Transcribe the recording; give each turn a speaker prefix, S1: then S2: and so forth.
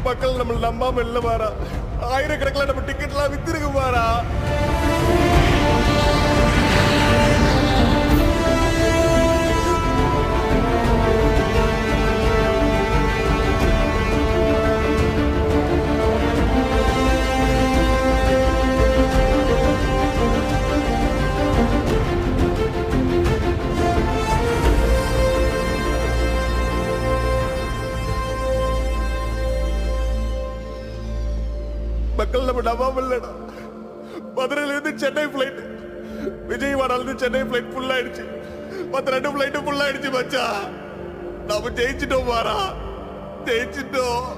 S1: மக்கள் நம்ம நம்பாம இல்ல மாறா. ஆயிரக்கணக்கில் நம்ம டிக்கெட்லாம் வித்திருக்கு மாறா. மக்கள் நம்ம நம்பாம இல்லடா. மதுரையில இருந்து சென்னை பிளைட், விஜயவாடால இருந்து சென்னை பிளைட் ஃபுல் ஆயிடுச்சு. மத்த 2 பிளைட்டும் ஃபுல் ஆயிடுச்சு மச்சா. நாம ஜெயிச்சிட்டோம் மாறா, ஜெயிச்சிட்டோம்.